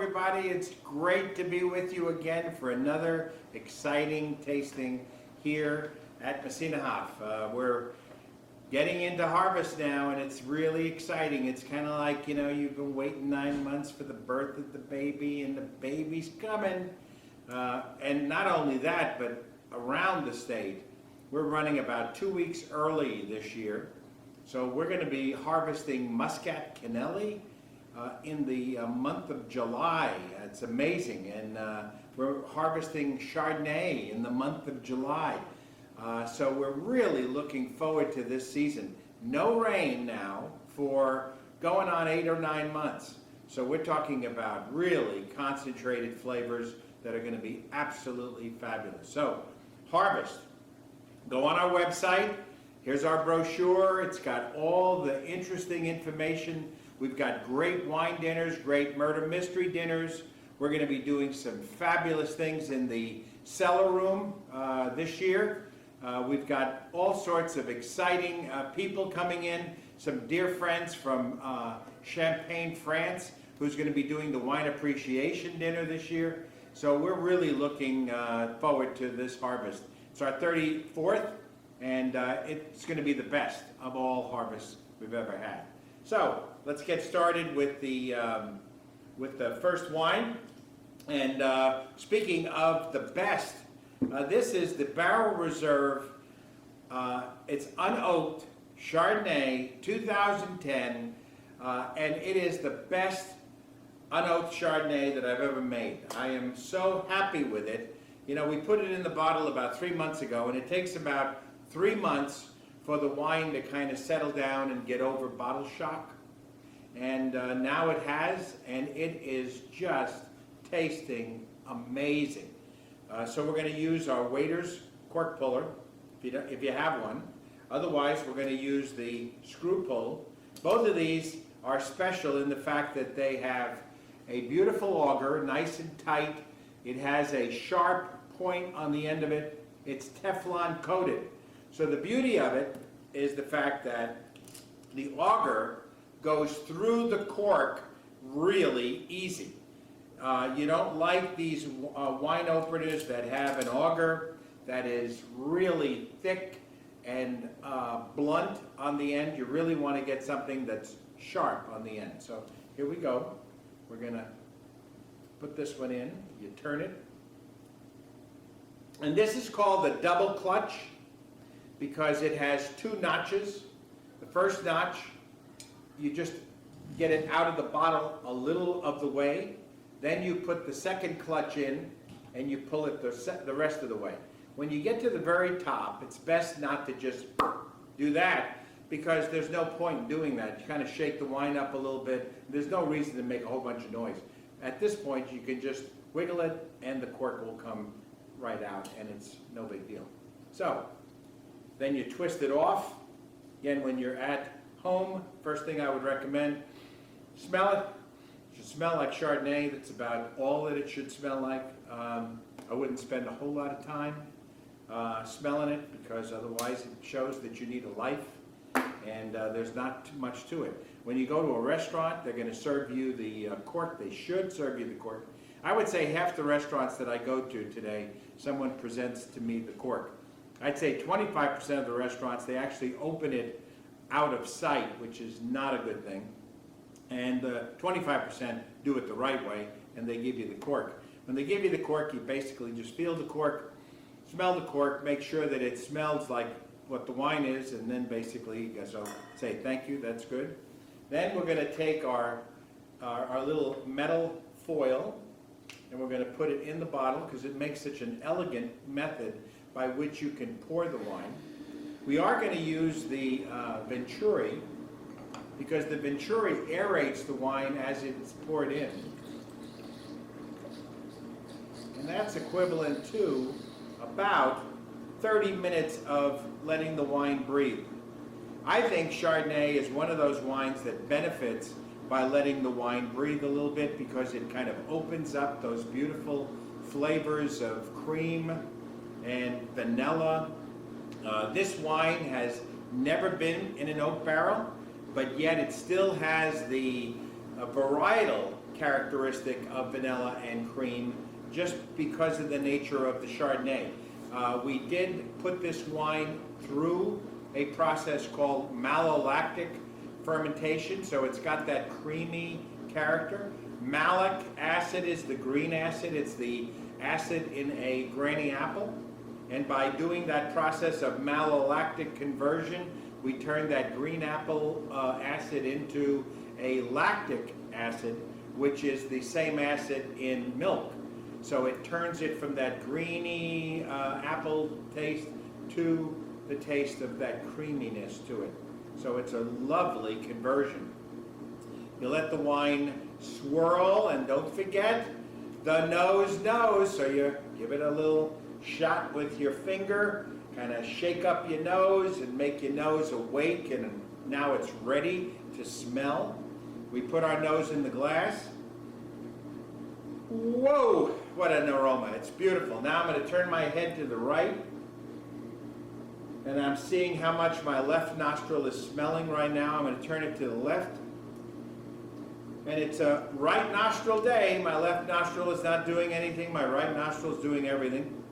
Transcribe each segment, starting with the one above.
everybody. It's great to be with you again for another exciting tasting here at Messina Hof. We're getting into harvest now, and it's really exciting. It's kind of like, you know, you've been waiting 9 months for the birth of the baby, and the baby's coming. And not only that, but around the state, we're running about 2 weeks early this year. So we're going to be harvesting Muscat Canelli in the month of July. It's amazing. And we're harvesting Chardonnay in the month of July. So we're really looking forward to this season. No rain now for going on 8 or 9 months. So we're talking about really concentrated flavors that are going to be absolutely fabulous. So harvest. Go on our website. Here's our brochure. It's got all the interesting information. We've got great wine dinners, great murder mystery dinners. We're going to be doing some fabulous things in the cellar room this year. We've got all sorts of exciting people coming in. Some dear friends from Champagne, France, who's going to be doing the wine appreciation dinner this year. So we're really looking forward to this harvest. It's our 34th. And it's going to be the best of all harvests we've ever had. So let's get started with the first wine. And speaking of the best, this is the Barrel Reserve. It's unoaked Chardonnay 2010, and it is the best unoaked Chardonnay that I've ever made. I am so happy with it. You know, we put it in the bottle about 3 months ago, and it takes about 3 months for the wine to kind of settle down and get over bottle shock. And now it has, and it is just tasting amazing. So we're going to use our Waiter's cork puller, if you have one. Otherwise, we're going to use the screw pull. Both of these are special in the fact that they have a beautiful auger, nice and tight. It has a sharp point on the end of it. It's Teflon coated. So the beauty of it is the fact that the auger goes through the cork really easy. You don't like these wine openers that have an auger that is really thick and blunt on the end. You really want to get something that's sharp on the end. So here we go. We're going to put this one in. You turn it. And this is called the double clutch, because it has 2 notches. The first notch, you just get it out of the bottle a little of the way. Then you put the second clutch in and you pull it the rest of the way. When you get to the very top, it's best not to just do that, because there's no point in doing that. You kind of shake the wine up a little bit. There's no reason to make a whole bunch of noise. At this point, you can just wiggle it and the cork will come right out, and it's no big deal. So then you twist it off. Again, when you're at home, first thing I would recommend, smell it. It should smell like Chardonnay. That's about all that it should smell like. I wouldn't spend a whole lot of time smelling it, because otherwise it shows that you need a life, and there's not too much to it. When you go to a restaurant, they're going to serve you the cork. They should serve you the cork. I would say half the restaurants that I go to today, someone presents to me the cork. I'd say 25% of the restaurants, they actually open it out of sight, which is not a good thing. And 25% do it the right way, and they give you the cork. When they give you the cork, you basically just feel the cork, smell the cork, make sure that it smells like what the wine is, and then basically so say thank you, that's good. Then we're going to take our little metal foil, and we're going to put it in the bottle, because it makes such an elegant method by which you can pour the wine. We are going to use the Venturi, because the Venturi aerates the wine as it's poured in. And that's equivalent to about 30 minutes of letting the wine breathe. I think Chardonnay is one of those wines that benefits by letting the wine breathe a little bit, because it kind of opens up those beautiful flavors of cream and vanilla. This wine has never been in an oak barrel, but yet it still has the varietal characteristic of vanilla and cream just because of the nature of the Chardonnay. We did put this wine through a process called malolactic fermentation, so it's got that creamy character. Malic acid is the green acid. It's the acid in a granny apple. And by doing that process of malolactic conversion, we turn that green apple acid into a lactic acid, which is the same acid in milk. So it turns it from that greeny apple taste to the taste of that creaminess to it. So it's a lovely conversion. You let the wine swirl, and don't forget the nose knows. So you give it a little shot with your finger, kind of shake up your nose and make your nose awake, and now it's ready to smell. We put our nose in the glass. Whoa, what an aroma. It's beautiful. Now I'm going to turn my head to the right, and I'm seeing how much my left nostril is smelling right now. I'm going to turn it to the left. And it's a right nostril day. My left nostril is not doing anything. My right nostril is doing everything.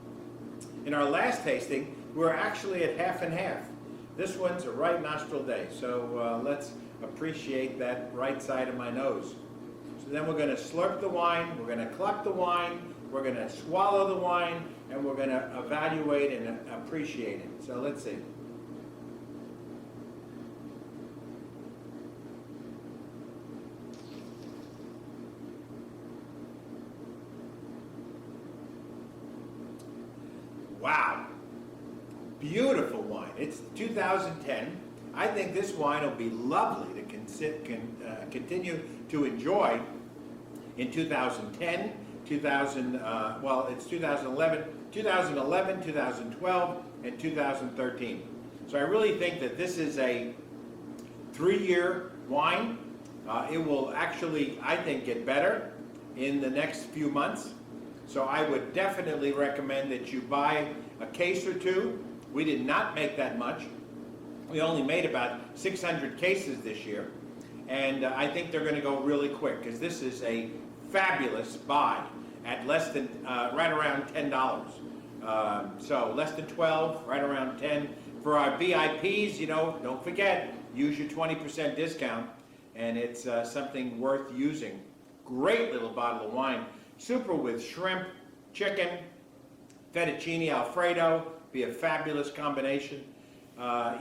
In our last tasting, we're actually at half and half. This one's a right nostril day. So let's appreciate that right side of my nose. So then we're going to slurp the wine. We're going to cluck the wine. We're going to swallow the wine. And we're going to evaluate and appreciate it. So let's see. Wow, beautiful wine. It's 2010. I think this wine will be lovely to continue to enjoy in 2010, well, it's 2011, 2012, and 2013. So I really think that this is a 3-year wine. It will actually, I think, get better in the next few months. So I would definitely recommend that you buy a case or two. We did not make that much. We only made about 600 cases this year. And I think they're going to go really quick, because this is a fabulous buy at less than, right around $10. So less than 12, right around 10. For our VIPs, you know, don't forget, use your 20% discount, and it's something worth using. Great little bottle of wine. Super with shrimp, chicken, fettuccine Alfredo, be a fabulous combination.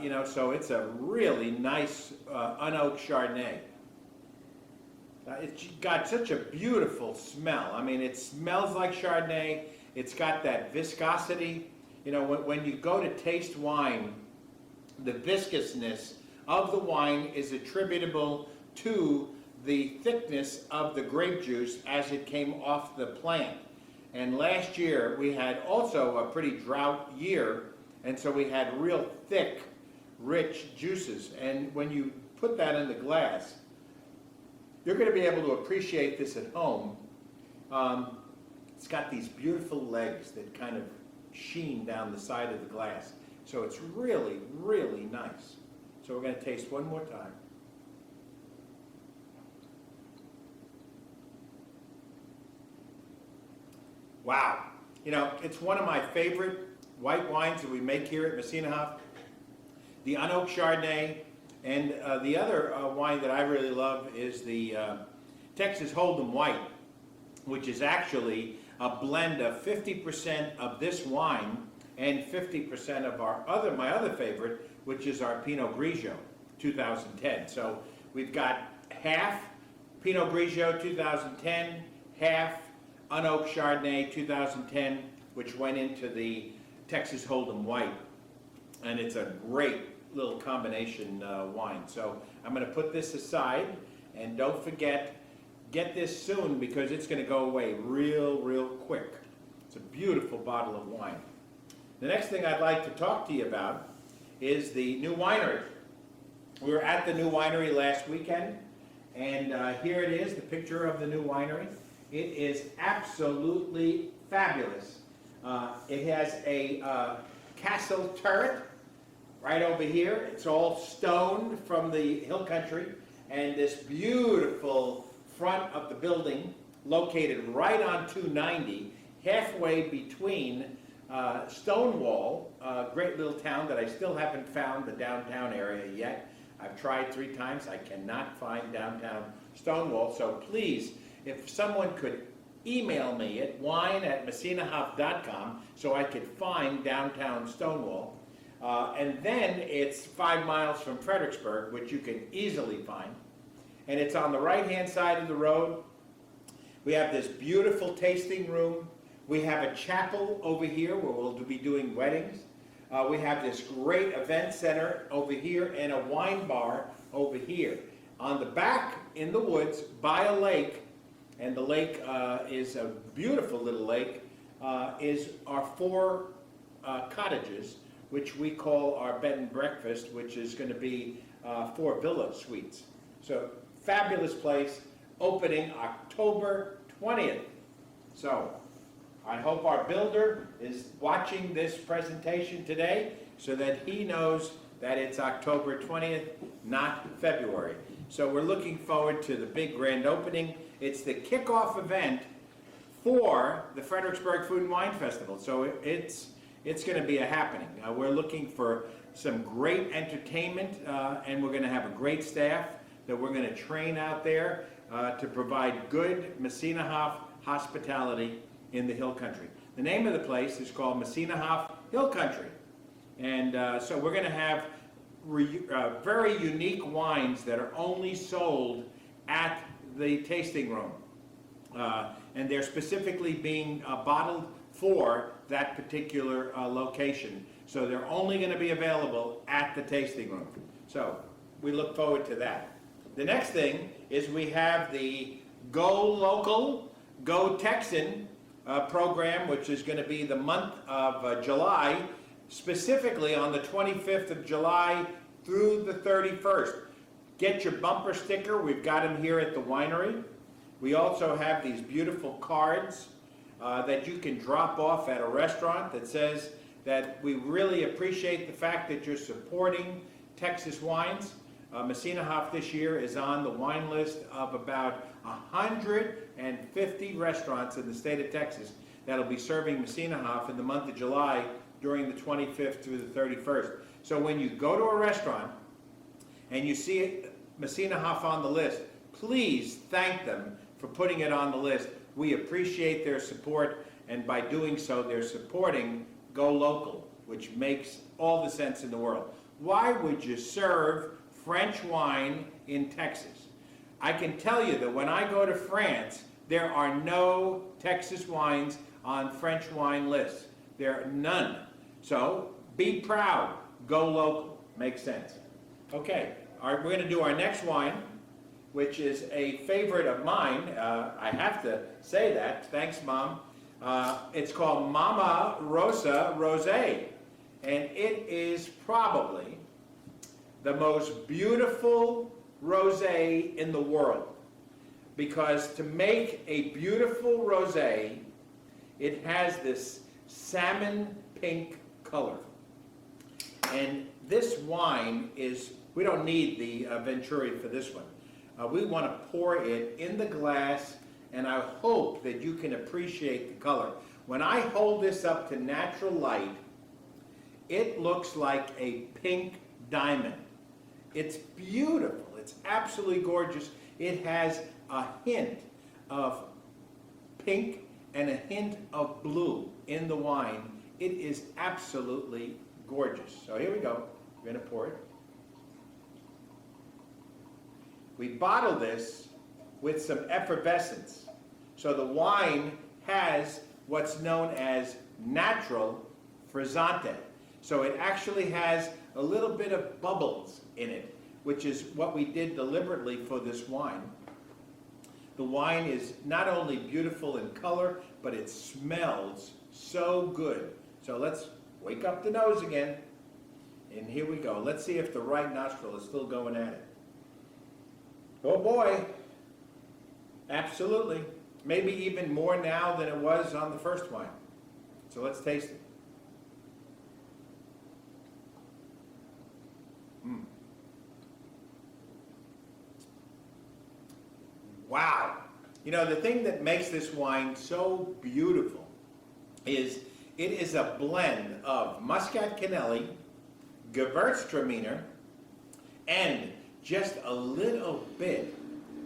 You know, so it's a really nice unoaked Chardonnay. It's got such a beautiful smell. I mean, it smells like Chardonnay. It's got that viscosity. You know, when you go to taste wine, the viscousness of the wine is attributable to the thickness of the grape juice as it came off the plant. And last year we had also a pretty drought year, and so we had real thick, rich juices. And when you put that in the glass, you're going to be able to appreciate this at home. It's got these beautiful legs that kind of sheen down the side of the glass. So it's really, really nice. So we're going to taste one more time. Wow. You know, it's one of my favorite white wines that we make here at Messina Hof. The unoaked Chardonnay. And the other wine that I really love is the Texas Hold'em White, which is actually a blend of 50% of this wine and 50% of my other favorite, which is our Pinot Grigio 2010. So we've got half Pinot Grigio 2010, half unoaked Chardonnay 2010, which went into the Texas Hold'em White. And it's a great little combination wine. So I'm going to put this aside, and don't forget, get this soon, because it's going to go away real quick. It's a beautiful bottle of wine. The next thing I'd like to talk to you about is the new winery. We were at the new winery last weekend, and here it is, the picture of the new winery. It is absolutely fabulous. It has a castle turret right over here. It's all stone from the hill country, and this beautiful front of the building, located right on 290, halfway between Stonewall, a great little town that I still haven't found the downtown area yet. I've tried 3 times. I cannot find downtown Stonewall. So please, if someone could email me at wine@messinahof.com so I could find downtown Stonewall. And then it's 5 miles from Fredericksburg, which you can easily find. And it's on the right-hand side of the road. We have this beautiful tasting room. We have a chapel over here where we'll be doing weddings. We have this great event center over here and a wine bar over here. On the back in the woods by a lake, and the lake is a beautiful little lake, is our 4 cottages, which we call our bed and breakfast, which is going to be 4 villa suites. So fabulous place, opening October 20th. So I hope our builder is watching this presentation today so that he knows that it's October 20th, not February. So we're looking forward to the big grand opening. It's the kickoff event for the Fredericksburg Food and Wine Festival. So it's going to be a happening. We're looking for some great entertainment, and we're going to have a great staff that we're going to train out there to provide good Messina Hof hospitality in the Hill Country. The name of the place is called Messina Hof Hill Country. And so we're going to have very unique wines that are only sold at the tasting room. And they're specifically being bottled for that particular location. So they're only going to be available at the tasting room. So we look forward to that. The next thing is we have the Go Local, Go Texan program, which is going to be the month of July, specifically on the 25th of July through the 31st. Get your bumper sticker. We've got them here at the winery. We also have these beautiful cards that you can drop off at a restaurant that says that we really appreciate the fact that you're supporting Texas wines. Messina Hof this year is on the wine list of about 150 restaurants in the state of Texas that'll be serving Messina Hof in the month of July during the 25th through the 31st. So when you go to a restaurant and you see Messina Hof on the list, please thank them for putting it on the list. We appreciate their support, and by doing so, they're supporting Go Local, which makes all the sense in the world. Why would you serve French wine in Texas? I can tell you that when I go to France, there are no Texas wines on French wine lists. There are none. So be proud. Go local. Makes sense. Okay, we're going to do our next wine, which is a favorite of mine. I have to say that. Thanks, Mom. It's called Mama Rosa Rosé, and it is probably the most beautiful rosé in the world, because to make a beautiful rosé, it has this salmon pink color. And this wine is, we don't need the Venturi for this one. We want to pour it in the glass, and I hope that you can appreciate the color. When I hold this up to natural light, it looks like a pink diamond. It's beautiful. It's absolutely gorgeous. It has a hint of pink and a hint of blue in the wine. It is absolutely gorgeous. So here we go. We're going to pour it. We bottle this with some effervescence. So the wine has what's known as natural frizzante. So it actually has a little bit of bubbles in it, which is what we did deliberately for this wine. The wine is not only beautiful in color, but it smells so good. So let's wake up the nose again. And here we go. Let's see if the right nostril is still going at it. Oh boy. Absolutely. Maybe even more now than it was on the first wine. So let's taste it. Wow. You know, the thing that makes this wine so beautiful is it is a blend of Muscat Canelli, Gewürztraminer, and just a little bit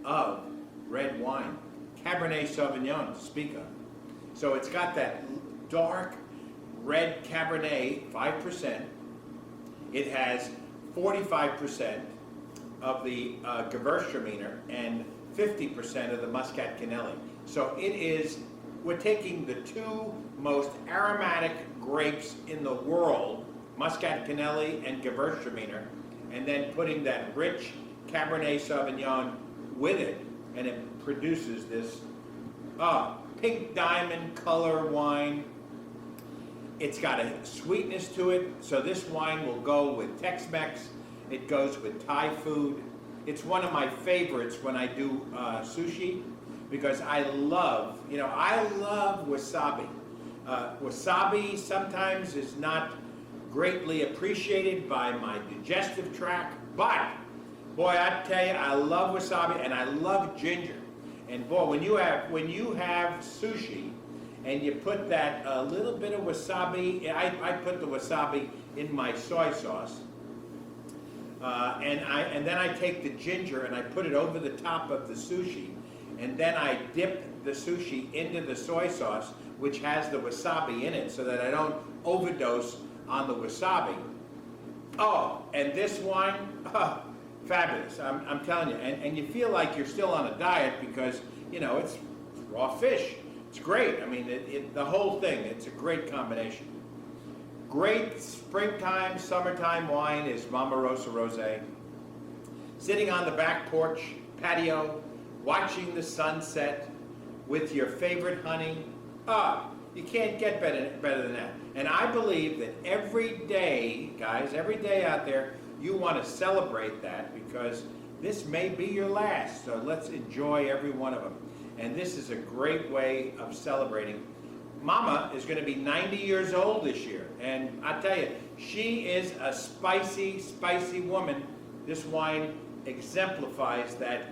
of red wine, Cabernet Sauvignon to speak of. So it's got that dark red Cabernet, 5%. It has 45% of the Gewürztraminer and 50% of the Muscat Canelli. So it is, we're taking the two most aromatic grapes in the world, Muscat Canelli and Gewürztraminer, and then putting that rich Cabernet Sauvignon with it, and it produces this pink diamond color wine. It's got a sweetness to it, so this wine will go with Tex-Mex. It goes with Thai food. It's one of my favorites when I do sushi, because I love wasabi. Wasabi sometimes is not greatly appreciated by my digestive tract, but boy, I tell you, I love wasabi and I love ginger. And boy, when you have sushi and you put that little bit of wasabi, I put the wasabi in my soy sauce. And then I take the ginger and I put it over the top of the sushi, and then I dip the sushi into the soy sauce, which has the wasabi in it, so that I don't overdose on the wasabi. Oh, and this wine, fabulous! I'm telling you, and you feel like you're still on a diet because you know it's raw fish. It's great. I mean, the whole thing. It's a great combination. Great springtime, summertime wine is Mama Rosa Rosé. Sitting on the back porch, patio, watching the sunset with your favorite honey. You can't get better than that. And I believe that every day, guys, every day out there, you want to celebrate that because this may be your last. So let's enjoy every one of them. And this is a great way of celebrating. Mama is going to be 90 years old this year, and I tell you, she is a spicy, spicy woman. This wine exemplifies that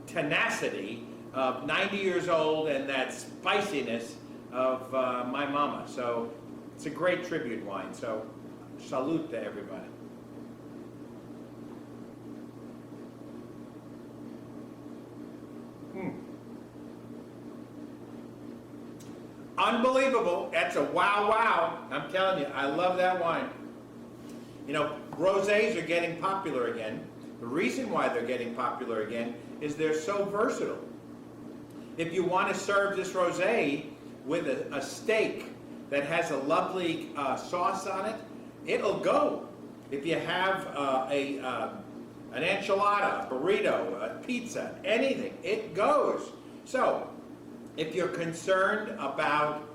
tenacity of 90 years old and that spiciness of my mama. So it's a great tribute wine. So salute to everybody. Unbelievable. That's a wow, wow. I'm telling you, I love that wine. You know, rosés are getting popular again. The reason why they're getting popular again is they're so versatile. If you want to serve this rosé with a steak that has a lovely sauce on it, it'll go. If you have an enchilada, a burrito, a pizza, anything, it goes. So, if you're concerned about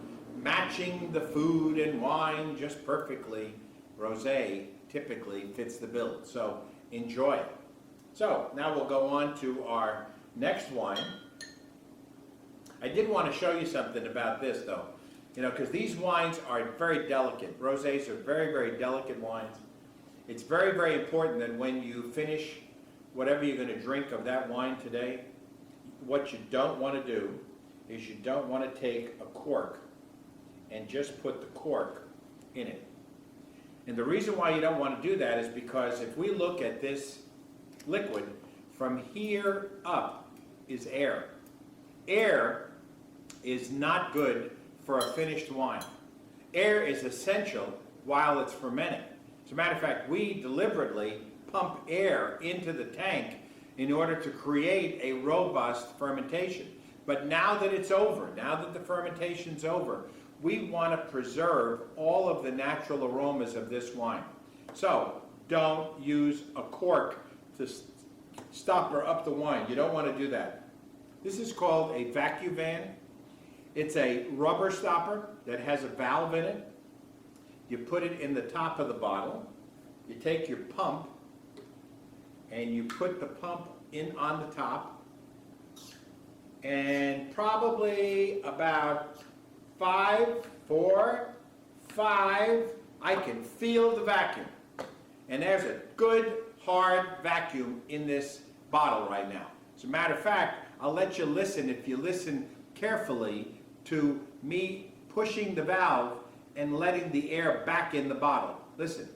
matching the food and wine just perfectly, rosé typically fits the bill. So enjoy it. So now we'll go on to our next wine. I did want to show you something about this though, you know, because these wines are very delicate. Rosés are very, very delicate wines. It's very, very important that when you finish whatever you're going to drink of that wine today, what you don't want to do is you don't want to take a cork and just put the cork in it. And the reason why you don't want to do that is because if we look at this liquid, from here up is air. Air is not good for a finished wine. Air is essential while it's fermenting. As a matter of fact, we deliberately pump air into the tank in order to create a robust fermentation. But now that it's over, now that the fermentation's over, we want to preserve all of the natural aromas of this wine. So don't use a cork to stop or up the wine. You don't want to do that. This is called a vacuvan. It's a rubber stopper that has a valve in it. You put it in the top of the bottle. You take your pump and you put the pump in on the top. And probably about 5, 4, 5, I can feel the vacuum. And there's a good, hard vacuum in this bottle right now. As a matter of fact, I'll let you listen, if you listen carefully, to me pushing the valve and letting the air back in the bottle. Listen.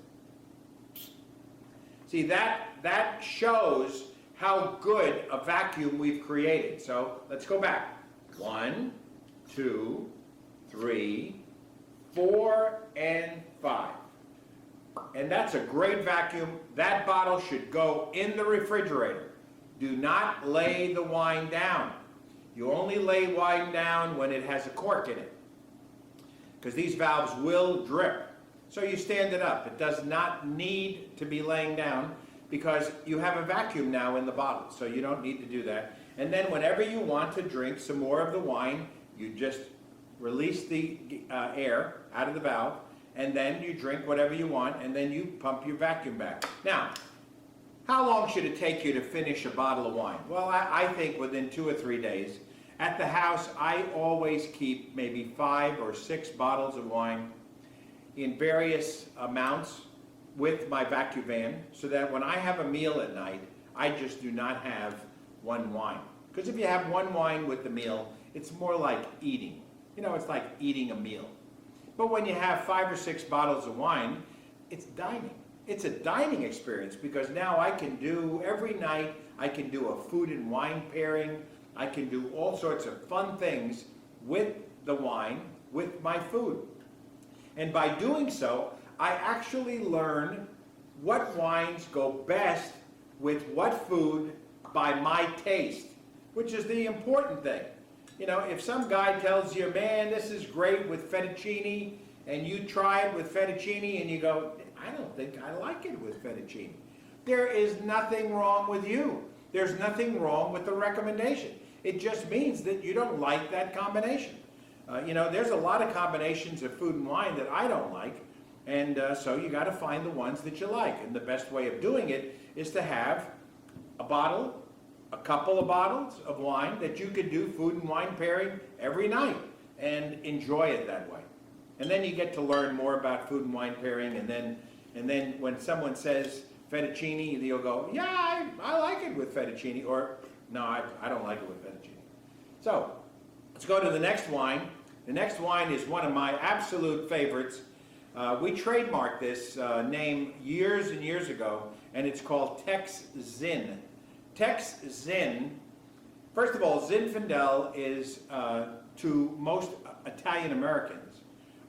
See, that shows how good a vacuum we've created. So let's go back. 1, 2, 3, 4, and 5. And that's a great vacuum. That bottle should go in the refrigerator. Do not lay the wine down. You only lay wine down when it has a cork in it, because these valves will drip. So you stand it up. It does not need to be laying down, because you have a vacuum now in the bottle, so you don't need to do that. And then whenever you want to drink some more of the wine, you just release the air out of the valve, and then you drink whatever you want, and then you pump your vacuum back. Now, how long should it take you to finish a bottle of wine? Well, I think within 2 or 3 days. At the house, I always keep maybe 5 or 6 bottles of wine in various amounts with my vacuum van, so that when I have a meal at night, I just do not have one wine. Because if you have one wine with the meal, it's more like eating. You know, it's like eating a meal. But when you have 5 or 6 bottles of wine, it's dining. It's a dining experience, because now I can do, every night, I can do a food and wine pairing. I can do all sorts of fun things with the wine, with my food. And by doing so, I actually learn what wines go best with what food by my taste, which is the important thing. You know, if some guy tells you, man, this is great with fettuccine, and you try it with fettuccine and you go, I don't think I like it with fettuccine. There is nothing wrong with you. There's nothing wrong with the recommendation. It just means that you don't like that combination. You know, there's a lot of combinations of food and wine that I don't like, and so you got to find the ones that you like. And the best way of doing it is to have a bottle, a couple of bottles of wine that you could do food and wine pairing every night and enjoy it that way. And then you get to learn more about food and wine pairing, and then when someone says fettuccine, you'll go, yeah, I like it with fettuccine, or no, I don't like it with fettuccine. So let's go to the next wine. The next wine is one of my absolute favorites. We trademarked this name years and years ago, and it's called Tex Zin. Tex Zin, first of all, Zinfandel is, to most Italian Americans,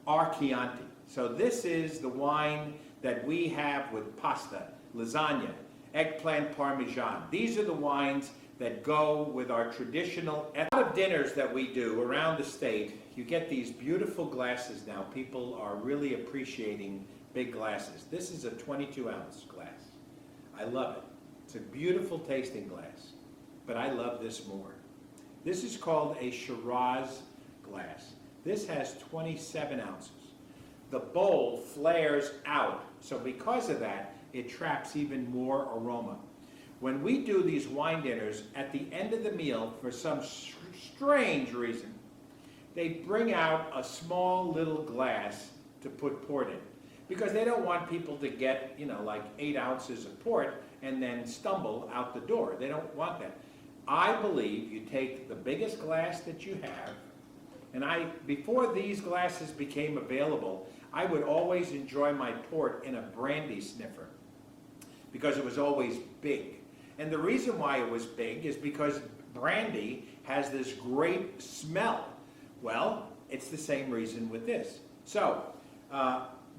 our Chianti. So this is the wine that we have with pasta, lasagna, eggplant parmesan. These are the wines that go with our traditional. At a lot of dinners that we do around the state, you get these beautiful glasses now. People are really appreciating big glasses. This is a 22-ounce glass. I love it. It's a beautiful tasting glass, but I love this more. This is called a Shiraz glass. This has 27 ounces. The bowl flares out, so because of that, it traps even more aroma. When we do these wine dinners, at the end of the meal, for some strange reason, they bring out a small little glass to put port in, because they don't want people to get, you know, like 8 ounces of port and then stumble out the door. They don't want that. I believe you take the biggest glass that you have, and before these glasses became available, I would always enjoy my port in a brandy sniffer, because it was always big. And the reason why it was big is because brandy has this great smell. Well, it's the same reason with this. So,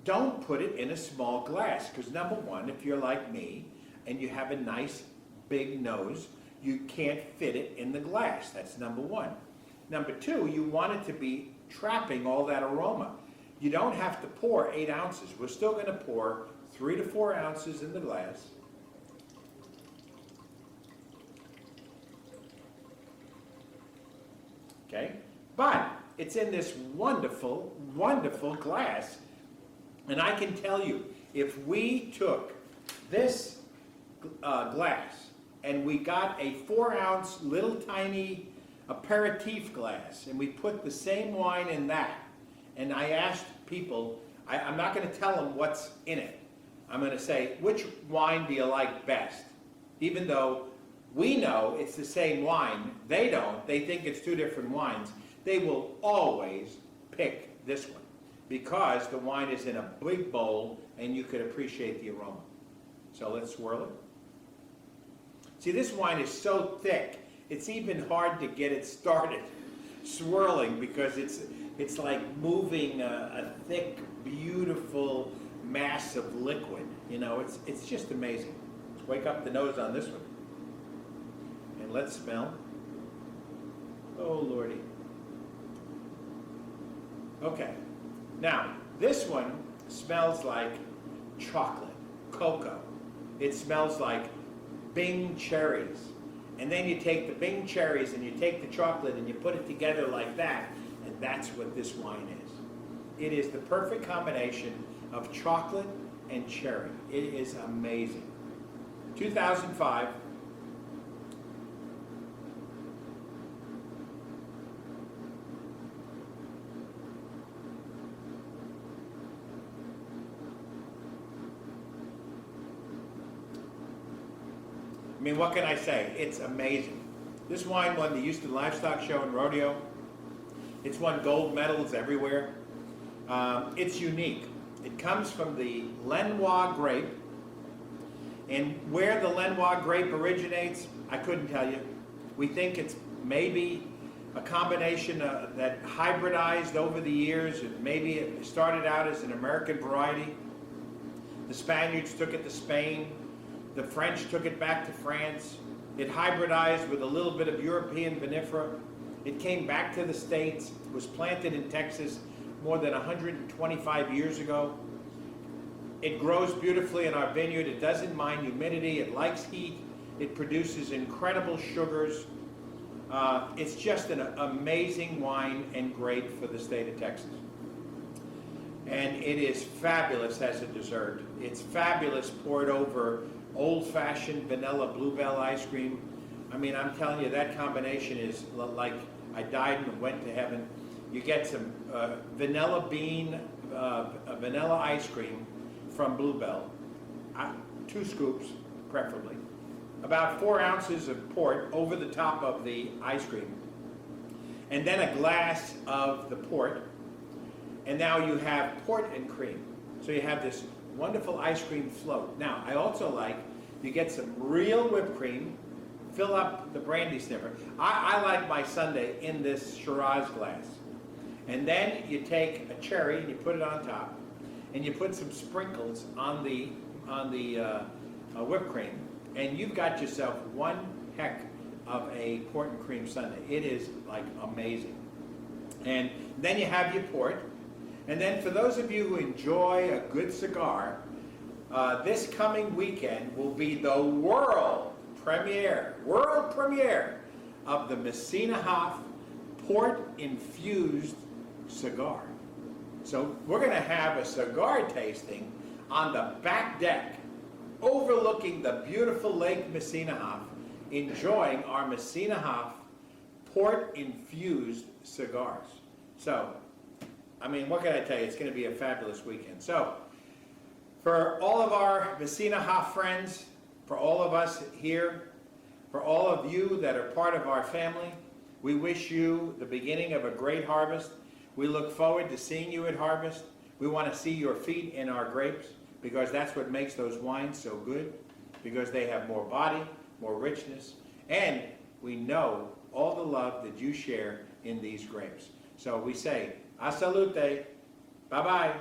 don't put it in a small glass, because number one, if you're like me and you have a nice big nose, you can't fit it in the glass. That's number one. Number two, you want it to be trapping all that aroma. You don't have to pour 8 ounces. We're still going to pour 3 to 4 ounces in the glass. Okay? But it's in this wonderful, wonderful glass. And I can tell you, if we took this glass and we got a 4-ounce little tiny aperitif glass and we put the same wine in that, and I asked people, I'm not going to tell them what's in it. I'm going to say, which wine do you like best? Even though We know it's the same wine. They don't. They think it's two different wines. They will always pick this one because the wine is in a big bowl and you could appreciate the aroma. So let's swirl it. See, this wine is so thick, it's even hard to get it started swirling because it's like moving a thick, beautiful mass of liquid. You know, it's just amazing. Let's wake up the nose on this one. And let's smell. Oh, Lordy. Okay. Now, this one smells like chocolate, cocoa. It smells like Bing cherries. And then you take the Bing cherries and you take the chocolate and you put it together like that, and that's what this wine is. It is the perfect combination of chocolate and cherry. It is amazing. 2005. I mean, what can I say? It's amazing. This wine won the Houston Livestock Show and Rodeo. It's won gold medals everywhere. It's unique. It comes from the Lenoir grape. And where the Lenoir grape originates, I couldn't tell you. We think it's maybe a combination that hybridized over the years. Maybe it started out as an American variety. The Spaniards took it to Spain. The French took it back to France. It hybridized with a little bit of European vinifera. It came back to the States. It was planted in Texas more than 125 years ago. It grows beautifully in our vineyard. It doesn't mind humidity. It likes heat. It produces incredible sugars. It's just an amazing wine and grape for the state of Texas. And it is fabulous as a dessert. It's fabulous poured over old-fashioned vanilla bluebell ice cream. I mean, I'm telling you, that combination is like I died and went to heaven. You get some vanilla bean, vanilla ice cream from Bluebell, 2 scoops preferably, about 4 ounces of port over the top of the ice cream, and then a glass of the port, and now you have port and cream. So you have this wonderful ice cream float. Now, I also like, you get some real whipped cream, fill up the brandy sniffer. I like my sundae in this Shiraz glass. And then you take a cherry and you put it on top, and you put some sprinkles on the whipped cream, and you've got yourself one heck of a port and cream sundae. It is like amazing. And then you have your port, and then for those of you who enjoy a good cigar, this coming weekend will be the world premiere of the Messina Hof port-infused cigar. So we're going to have a cigar tasting on the back deck, overlooking the beautiful Lake Messina Hof, enjoying our Messina Hof port-infused cigars. So, I mean, what can I tell you? It's going to be a fabulous weekend. So, for all of our Messina Hof friends, for all of us here, for all of you that are part of our family, we wish you the beginning of a great harvest. We look forward to seeing you at harvest. We want to see your feet in our grapes because that's what makes those wines so good, because they have more body, more richness, and we know all the love that you share in these grapes. So we say, a salute, bye-bye.